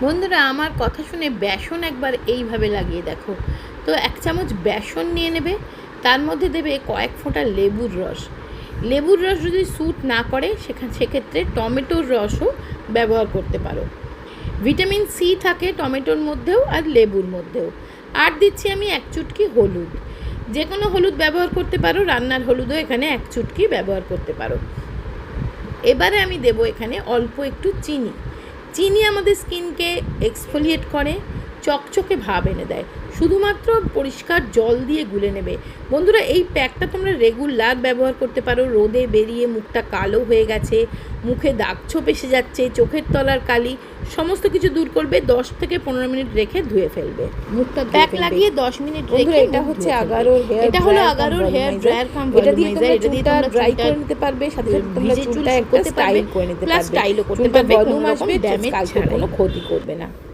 বন্ধুরা, আমার কথা শুনে বেসন একবার এইভাবে লাগিয়ে দেখো। তো 1 চামচ বেসন নিয়ে নেবে, তার মধ্যে দেবে কয়েক ফোঁটা লেবুর রস। লেবুর রস যদি স্যুট না করে সেক্ষেত্রে টমেটোর রসও ব্যবহার করতে পারো। ভিটামিন সি থাকে টমেটোর মধ্যেও আর লেবুর মধ্যেও। আর দিচ্ছি আমি 1 চুটকি হলুদ। যে কোনো হলুদ ব্যবহার করতে পারো, রান্নার হলুদও এখানে 1 চুটকি ব্যবহার করতে পারো। এবারে আমি দেব এখানে অল্প একটু চিনি। চিনি আমাদের স্কিনকে এক্সফোলিয়েট করে, চকচকে ভাব এনে দেয়। শুধুমাত্র পরিষ্কার জল দিয়ে গুলে নেবে। বন্ধুরা, এই প্যাকটা তোমরা রেগুলার ব্যবহার করতে পারো। রোদে বেরিয়ে মুখটা কালো হয়ে গেছে, মুখে দাগ ছোপ এসে যাচ্ছে, চোখের তলার কালি, সমস্ত কিছু দূর করবে। 10 থেকে 15 মিনিট রেখে ধুয়ে ফেলবে মুখটা। প্যাক লাগিয়ে 10 মিনিট রেখে। এটা হচ্ছে আগারোর হেয়ার, এটা হলো আগারোর হেয়ার ড্রায়ার কাম ভলিউমাইজার। এটা দিয়ে তোমরা ড্রাই করে নিতে পারবে, সাথে সাথে তোমরা চুলটা একটা স্টাইল করে নিতে পারবে। প্লাস স্টাইলও করতে চুলটা পারবে, ভলিউম কোনো আসবে, রকম ড্যামেজ কালকে ছাড়াই। কোনো ক্ষতি করবে না।